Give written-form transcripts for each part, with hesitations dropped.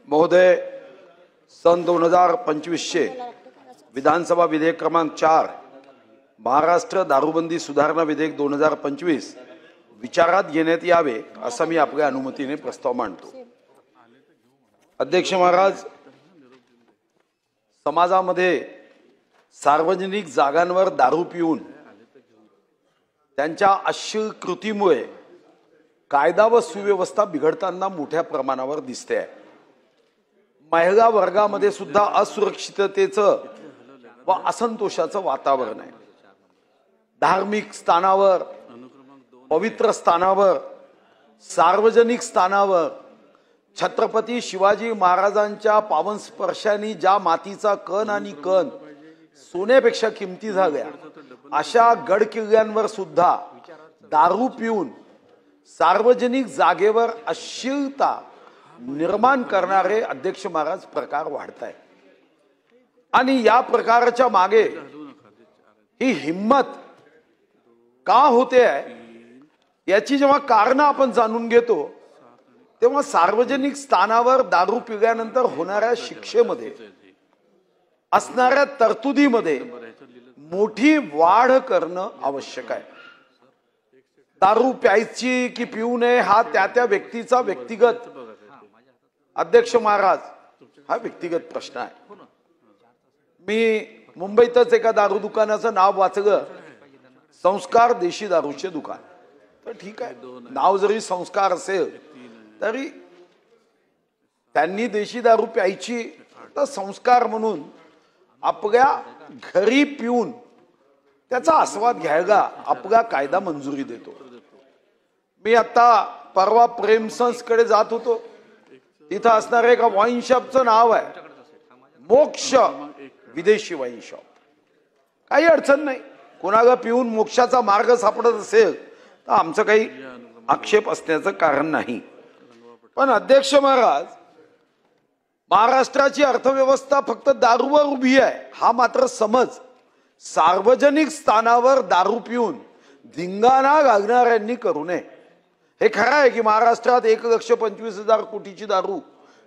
महोदय, सन 2025 विधानसभा विधेयक क्रमांक 4 महाराष्ट्र दारूबंदी सुधारणा विधेयक 2025 विचारात घेण्यात यावे असा मी आपल्या अनुमतीने प्रस्ताव मांडतो। अध्यक्ष महाराज, समाजामध्ये सार्वजनिक जागांवर दारू पिऊन त्यांच्या अश्लील कृतीमुळे कायदा व सुव्यवस्था बिघडताना मोठ्या प्रमाणावर दिसते आहे। महिला वर्गामध्ये सुद्धा असुरक्षिततेचं व असंतोषाचं वातावरण आहे। धार्मिक स्थानावर, पवित्र स्थानावर, सार्वजनिक स्थानावर छत्रपती शिवाजी महाराजांच्या पावन स्पर्शाने ज्या मातीचा कण आणि कण सोन्यापेक्षा किमती झाल्या, अशा गड किल्ल्यांवर सुद्धा दारू पिऊन सार्वजनिक जागेवर अश्लीलता निर्माण करणारे अध्यक्ष महाराज प्रकार वाढत आहे। आणि या प्रकारच्या मागे ही हिम्मत का होते आहे याची जेव्हा कारण आपण जाणून घेतो, तेव्हा सार्वजनिक स्थानावर दारू पिल्यानंतर होणाऱ्या शिक्षेमध्ये असणाऱ्या तरतुदीमध्ये मोठी वाढ करणं आवश्यक आहे। दारू प्यायची की पिऊ नये हा त्या व्यक्तीचा व्यक्तिगत, अध्यक्ष महाराज, हा व्यक्तिगत प्रश्न आहे। मी मुंबईतच एका दारू दुकानाचं नाव वाचलं, संस्कार देशी दारूचे दुकान। तर ठीक आहे, नाव जरी संस्कार असेल तरी त्यांनी देशी दारू प्यायची तर संस्कार म्हणून आपल्या घरी पिऊन त्याचा आस्वाद घ्यायला आपला कायदा मंजुरी देतो। मी आता परवा प्रेमसंसकडे जात होतो, तिथं असणार एका वाईन शॉपचं नाव आहे मोक्ष विदेशी वाईन शॉप। काही अडचण नाही, कोणाला पिऊन मोक्षाचा मार्ग सापडत असेल तर आमचं काही आक्षेप असण्याचं कारण नाही। पण अध्यक्ष महाराज, महाराष्ट्राची अर्थव्यवस्था फक्त दारूवर उभी आहे हा मात्र समज सार्वजनिक स्थानावर दारू पिऊन धिंगाणा घालणाऱ्यांनी करू नये। हे खरं आहे की महाराष्ट्रात 1,25,000 कोटीची दारू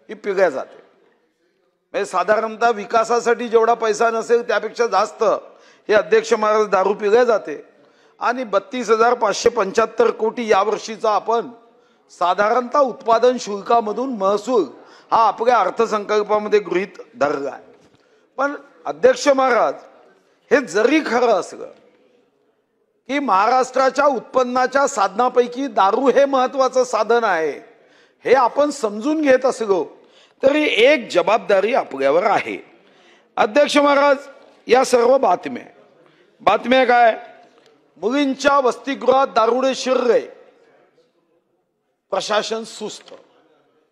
ही पिल्या जाते। म्हणजे साधारणतः विकासासाठी जेवढा पैसा नसेल त्यापेक्षा जास्त हे अध्यक्ष महाराज दारू पिल्या जाते। आणि 32,575 कोटी यावर्षीचा आपण साधारणतः उत्पादन शुल्कामधून महसूल हा आपल्या अर्थसंकल्पामध्ये गृहीत धरला आहे। पण अध्यक्ष महाराज, हे जरी खरं असलं की महाराष्ट्राच्या उत्पन्नाच्या साधनापैकी दारू हे महत्वाचं साधन आहे, हे आपण समजून घेत असलो तरी एक जबाबदारी आपल्यावर आहे। अध्यक्ष महाराज, या सर्व बातम्या काय, मुलींच्या वसतिगृहात दारुडे शिरले, प्रशासन सुस्त।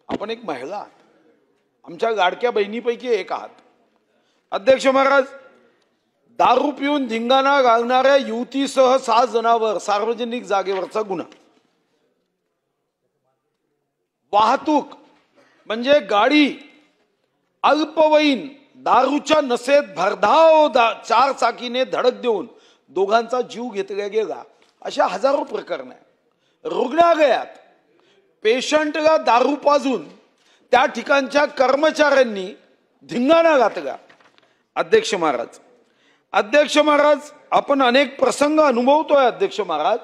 आपण एक महिला आहात, आमच्या लाडक्या बहिणीपैकी एक आहात। अध्यक्ष महाराज, दारू पिऊन धिंगाणा घालणाऱ्या युवतीसह 6 जणांवर सार्वजनिक जागेवरचा गुन्हा। वाहतूक म्हणजे गाडी अल्पवयीन दारूच्या नशेत भरधाव 4 चाकीने धडक देऊन दोघांचा जीव घेतला गेला, अशा हजारो प्रकरण आहे। रुग्णालयात पेशंटला दारू पाजून त्या ठिकाणच्या कर्मचाऱ्यांनी धिंगाणा घातला। अध्यक्ष महाराज, आपण अनेक प्रसंग अनुभवतोय अध्यक्ष महाराज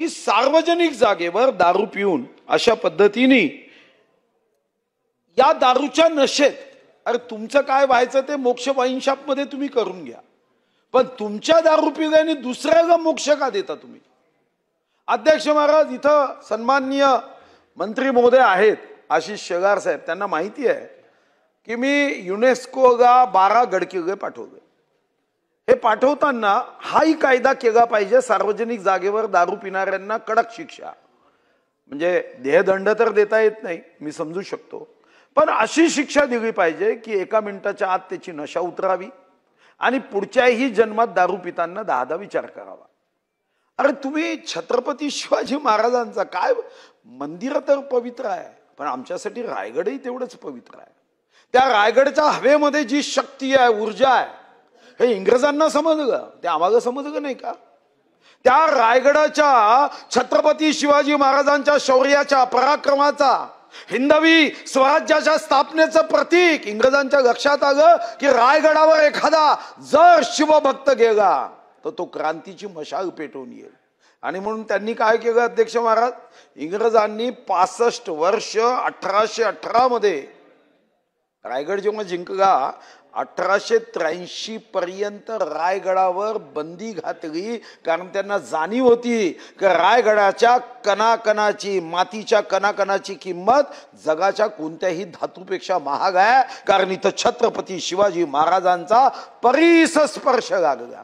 की सार्वजनिक जागेवर दारू पिऊन अशा पद्धतीने या दारूच्या नशेत, अरे तुमचं काय व्हायचं ते मोक्ष वाईन शॉप मध्ये तुम्ही करून घ्या, पण तुमच्या दारू पिल्याने दुसऱ्याला मोक्ष का देता तुम्ही? अध्यक्ष महाराज, इथं सन्माननीय मंत्री महोदय आहेत आशिष शेलार साहेब, त्यांना माहिती आहे की मी युनेस्कोला 12 गडकिल्ले पाठवले। हे पाठवताना हाही कायदा केला पाहिजे, सार्वजनिक जागेवर दारू पिणाऱ्यांना कडक शिक्षा। म्हणजे देहदंड तर देता येत नाही, मी समजू शकतो, पण अशी शिक्षा दिली पाहिजे की 1 मिनिटाच्या आत त्याची नशा उतरावी आणि पुढच्याही जन्मात दारू पिताना 10दा विचार करावा। अरे तुम्ही छत्रपती शिवाजी महाराजांचा काय, मंदिर तर पवित्र आहे, पण आमच्यासाठी रायगडही तेवढंच पवित्र आहे। त्या रायगडच्या हवेमध्ये जी शक्ती आहे, ऊर्जा आहे, हे इंग्रजांना समजलं, ते आम्हाला समजलं नाही का? त्या रायगडाच्या छत्रपती शिवाजी महाराजांच्या शौर्याचा, पराक्रमाचा हिंदवी स्वराज्याच्या स्थापनेचं प्रतीक इंग्रजांच्या लक्षात आलं की रायगडावर एखादा जर शिवभक्त गेला तर तो क्रांतीची मशाल पेटवून येईल. आणि म्हणून त्यांनी काय केलं अध्यक्ष महाराज, इंग्रजांनी 65 वर्ष 1818 मध्ये रायगड जेव्हा जिंकला 1883 पर्यंत रायगडावर बंदी घातली. कारण त्यांना जाणीव होती की रायगडाच्या कणाकणाची मातीच्या कणाकणाची किंमत जगाच्या कोणत्याही धातूपेक्षा महाग आहे. कारण इथं छत्रपती शिवाजी महाराजांचा परिस स्पर्श लागला.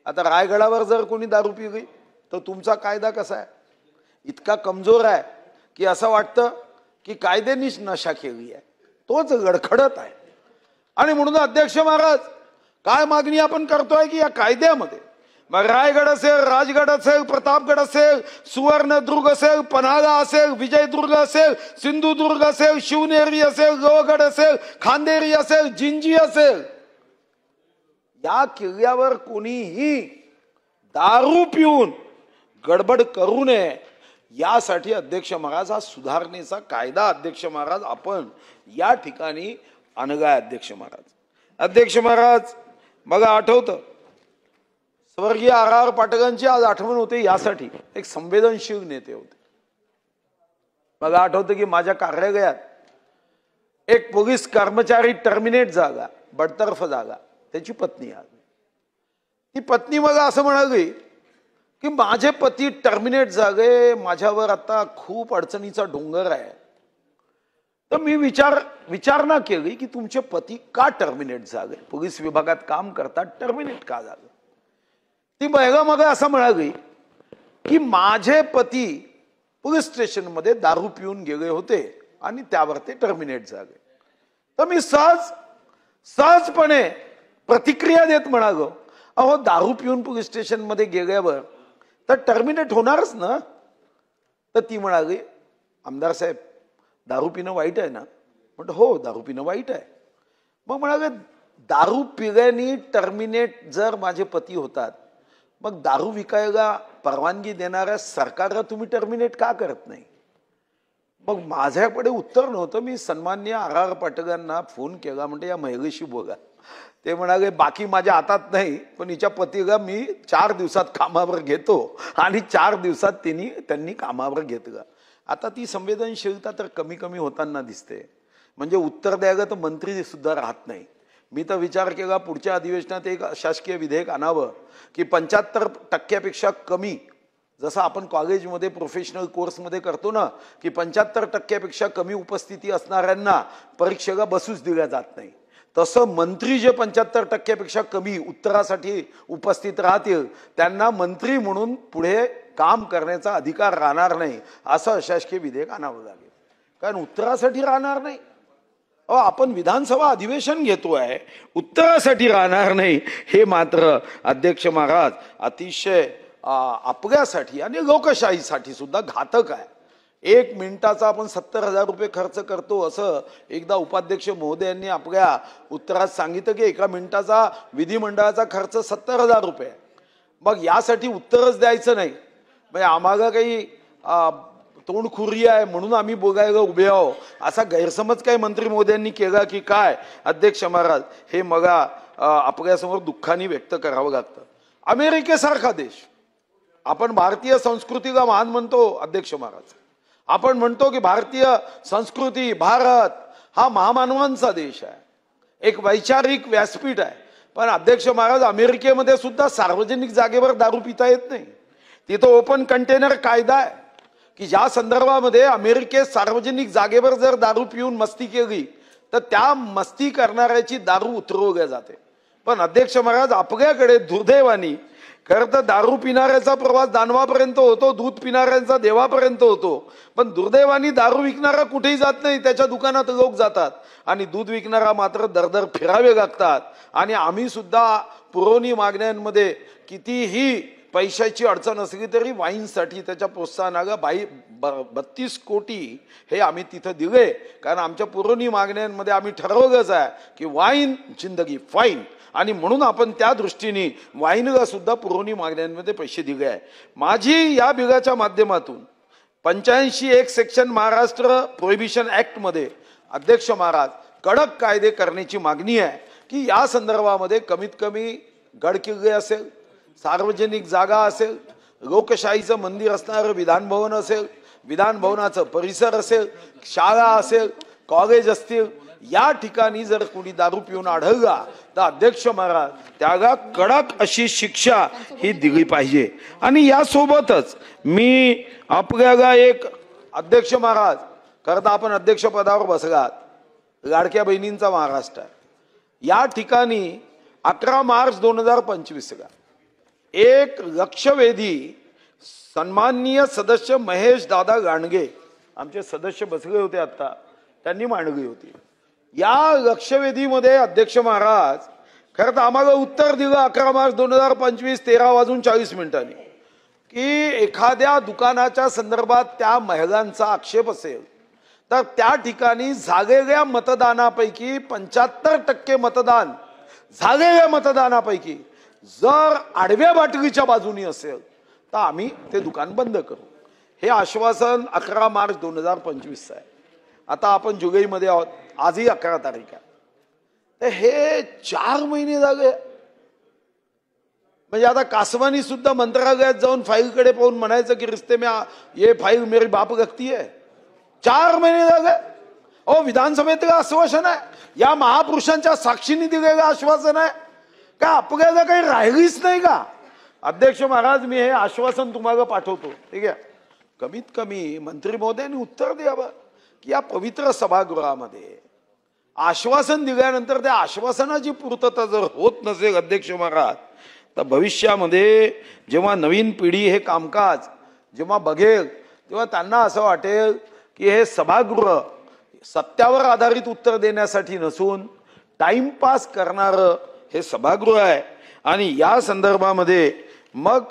आता रायगडावर जर कोणी दारू पिली तर तुमचा कायदा कसा आहे, इतका कमजोर आहे की असं वाटतं की कायद्यानीच नशा केली आहे, तोच गडखडत आहे. आणि म्हणून अध्यक्ष महाराज काय मागणी आपण करतोय की या कायद्यामध्ये मग रायगड असेल, राजगड असेल, प्रतापगड असेल, सुवर्णदुर्ग असेल, पन्हाळा असेल, विजयदुर्ग असेल, सिंधुदुर्ग असेल, शिवनेरी असेल, लोहगड असेल, खांदेरी असेल, जिंजी असेल, या किल्ल्यावर कोणीही दारू पिऊन गडबड करू नये यासाठी अध्यक्ष महाराज हा सुधारणेचा कायदा अध्यक्ष महाराज आपण या ठिकाणी आणलाय. अध्यक्ष महाराज मग आठवतं स्वर्गीय RR पाटलांची आज आठवण होते यासाठी एक संवेदनशील नेते होते. मला आठवतं की माझ्या कार्यालयात एक पोलीस कर्मचारी टर्मिनेट झाला, बडतर्फ झाला, त्याची पत्नी आली. ती पत्नी मला असं म्हणाली की माझे पती टर्मिनेट झाले, माझ्यावर आता खूप अडचणीचा डोंगर आहे. तर मी विचारणा केली की तुमचे पती का टर्मिनेट झाले, पोलीस विभागात काम करतात, टर्मिनेट का झाले. ती महिला मग असं म्हणाली की माझे पती पोलीस स्टेशनमध्ये दारू पिऊन गेले होते आणि त्यावर ते टर्मिनेट झाले. तर मी सहजपणे प्रतिक्रिया देत म्हणालो, अहो दारू पिऊन पोलीस स्टेशन मध्ये गेल्यावर तर टर्मिनेट होणारच ना. तर ती म्हणाली, आमदार साहेब दारू पिणं वाईट आहे ना. म्हटलं हो दारू पिणं वाईट आहे. मग म्हणाले दारू पिल्याने टर्मिनेट जर माझे पती होतात मग दारू विकायला परवानगी देणाऱ्या सरकारला तुम्ही टर्मिनेट का करत नाही. मग माझ्याकडे उत्तर नव्हतं. मी सन्माननीय RR पाटलांना फोन केला, म्हणजे या महिलेशी बोला. ते म्हणाले बाकी माझ्या हातात नाही, पण हिच्या पतीला मी 4 दिवसात कामावर घेतो. आणि 4 दिवसात त्यांनी कामावर घेतलं. आता ती संवेदनशीलता तर कमी कमी होताना दिसते. म्हणजे उत्तर द्यायला तर मंत्री सुद्धा राहत नाही. मी तर विचार केला पुढच्या अधिवेशनात एक शासकीय विधेयक आणावं की 75% कमी, जसं आपण कॉलेजमध्ये प्रोफेशनल कोर्समध्ये करतो ना की 75% कमी उपस्थिती असणाऱ्यांना परीक्षेला बसूच दिल्या जात नाही, तसं मंत्री जे 75% कमी उत्तरासाठी उपस्थित राहतील त्यांना मंत्री म्हणून पुढे काम करण्याचा अधिकार राहणार नाही, असं अशासकीय विधेयक आणावं लागेल. कारण उत्तरासाठी राहणार नाही. आपण विधानसभा अधिवेशन घेतोय, उत्तरासाठी राहणार नाही, हे मात्र अध्यक्ष महाराज अतिशय आपल्यासाठी आणि लोकशाहीसाठी सुद्धा घातक आहे. 1 मिनिटाचा आपण 70,000 रुपये खर्च करतो असं एकदा उपाध्यक्ष महोदयांनी आपल्या उत्तरात सांगितलं की 1 मिनिटाचा विधिमंडळाचा खर्च 70,000 रुपये. मग यासाठी उत्तरच द्यायचं नाही, म्हणजे आम्हाला काही तोंडखुरी आहे म्हणून आम्ही बोलायला उभे आहो असा गैरसमज काही मंत्री महोदयांनी केला की काय अध्यक्ष महाराज, हे मला आपल्यासमोर दुःखाने व्यक्त करावं लागतं. अमेरिकेसारखा देश, आपण भारतीय संस्कृतीला महान म्हणतो अध्यक्ष महाराज. आपण म्हणतो की भारतीय संस्कृती, भारत हा महामानवांचा देश आहे, एक वैचारिक व्यासपीठ आहे. पण अध्यक्ष महाराज अमेरिकेमध्ये सुद्धा सार्वजनिक जागेवर दारू पिता येत नाही. तिथं ओपन कंटेनर कायदा आहे की ज्या संदर्भामध्ये अमेरिकेत सार्वजनिक जागेवर जर दारू पिऊन मस्ती केली तर त्या मस्ती करणाऱ्याची दारू उतरवल्या जाते. पण अध्यक्ष महाराज आपल्याकडे दुर्दैवानी खरं तर दारू पिणाऱ्याचा प्रवास दानवापर्यंत होतो, दूध पिणाऱ्यांचा देवापर्यंत होतो. पण दुर्दैवानी दारू विकणारा कुठेही जात नाही, त्याच्या दुकानात लोक जातात आणि दूध विकणारा मात्र दरदर फिरावे लागतात. आणि आम्ही सुद्धा पुरवणी मागण्यांमध्ये कितीही पैशाची अडचण असली तरी वाईनसाठी त्याच्या प्रोत्साहनाला 32 कोटी हे आम्ही तिथं दिले. कारण आमच्या पुरवणी मागण्यांमध्ये आम्ही ठरवलंच आहे की वाईन जिंदगी फाईन, आणि म्हणून आपण त्या दृष्टीने वाईनला सुद्धा पुरवणी मागण्यांमध्ये पैसे दिले आहे. माझी या बिलाच्या माध्यमातून 85 सेक्शन महाराष्ट्र प्रोहिबिशन ऍक्ट मध्ये अध्यक्ष महाराज कडक कायदे करण्याची मागणी आहे की या संदर्भामध्ये कमीत कमी गडकिल्ले असेल, सार्वजनिक जागा असेल, लोकशाहीचं मंदिर असणारं विधान भवन असेल, विधान भवनाचं परिसर असेल, शाळा असेल, कॉलेज असतील, या ठिकाणी जर कोणी दारू पिऊन आढळला तर अध्यक्ष महाराज त्याला कडक अशी शिक्षा ही दिली पाहिजे। आणि यासोबतच मी आपल्याला एक अध्यक्ष महाराज करता आपण अध्यक्ष पदावर बसलात, लाडक्या बहिणींचा महाराष्ट्र या ठिकाणी 11 मार्च 2025 ला एक लक्षवेधी सन्माननीय सदस्य महेश दादा गाणगे आमचे सदस्य बसले होते, आता त्यांनी मांडली होती। या लक्षवेधीमध्ये अध्यक्ष महाराज खरं तर आम्हाला उत्तर दिलं 11 मार्च 2025 13:40 की एखाद्या दुकानाच्या संदर्भात त्या महिलांचा आक्षेप असेल तर त्या ठिकाणी झालेल्या मतदानापैकी 75% मतदान झालेल्या मतदानापैकी जर आडव्या बाटलीच्या बाजूनी असेल तर आम्ही ते दुकान बंद करू। हे आश्वासन 11 मार्च 2025 आहे। आता आपण जुलैमध्ये आहोत, आजही 11 तारीख आहे, तर हे 4 महिने झाले। म्हणजे आता कासवानी सुद्धा मंत्रालयात जाऊन फाईलकडे पाहून म्हणायचं की रिश्ते में ये फाईल मेरी बाप लगती है। 4 महिने झाले। ओ विधानसभेतलं आश्वासन आहे, या महापुरुषांच्या साक्षीने दिलेलं आश्वासन आहे का आपल्याला काही राहिलीच नाही का? अध्यक्ष महाराज मी हे आश्वासन तुम्हाला पाठवतो, ठीक आहे? कमीत कमी मंत्री महोदयांनी उत्तर द्यावं की या पवित्र सभागृहामध्ये आश्वासन दिल्यानंतर त्या आश्वासनाची पूर्तता जर होत नसेल अध्यक्ष महाराज तर भविष्यामध्ये जेव्हा नवीन पिढी हे कामकाज जेव्हा बघेल तेव्हा त्यांना असं वाटेल की हे सभागृह सत्यावर आधारित उत्तर देण्यासाठी नसून टाइमपास करणारं हे सभागृह आहे। आणि या संदर्भामध्ये मग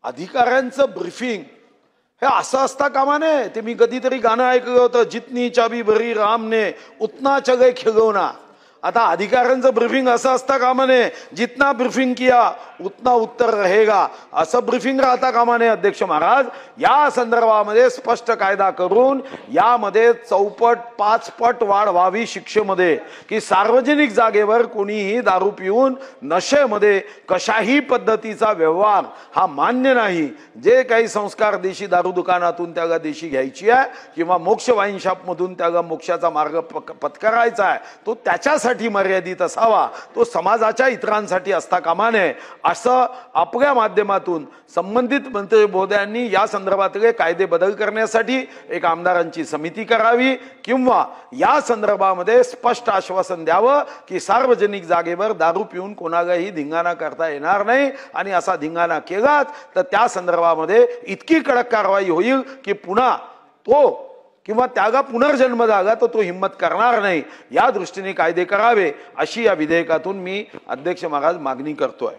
अधिकाऱ्यांचं ब्रीफिंग हे असं असता कामा नये। ते मी कधीतरी गाणं ऐकलं होतं, जितनी चाबी भरी राम ने उतना चले खिलौना। आता अधिकाऱ्यांचं ब्रीफिंग असं असता कामा नये, जितना ब्रीफिंग किया उतना उत्तर रहेगा, असं ब्रीफिंग राहता कामा नये। अध्यक्ष महाराज या संदर्भामध्ये स्पष्ट कायदा करून यामध्ये 5 पट वाढ व्हावी शिक्षेमध्ये की सार्वजनिक जागेवर कोणीही दारू पिऊन नशेमध्ये कशाही पद्धतीचा व्यवहार हा मान्य नाही। जे काही संस्कार देशी दारू दुकानातून त्याला देशी घ्यायची आहे किंवा मोक्ष वाईन शॉप मधून त्याला मोक्षाचा मार्ग पत्करायचा आहे तो त्याच्यासाठी मर्यादित असावा, तो समाजाच्या इतरांसाठी असता कामा नये, असं आपल्या माध्यमातून संबंधित मंत्री महोदयांनी या संदर्भातले कायदे बदल करण्यासाठी एक आमदारांची समिती करावी किंवा या संदर्भामध्ये स्पष्ट आश्वासन द्यावं की सार्वजनिक जागेवर दारू पिऊन कोणालाही धिंगाणा करता येणार नाही आणि असा धिंगाणा केलाच तर त्या संदर्भामध्ये इतकी कडक कारवाई होईल की पुन्हा तो किंवा त्याला पुनर्जन्म झाला तर तो हिम्मत करणार नाही। या दृष्टीने कायदे करावे अशी या विधेयकातून मी अध्यक्ष महाराज मागणी करतोय।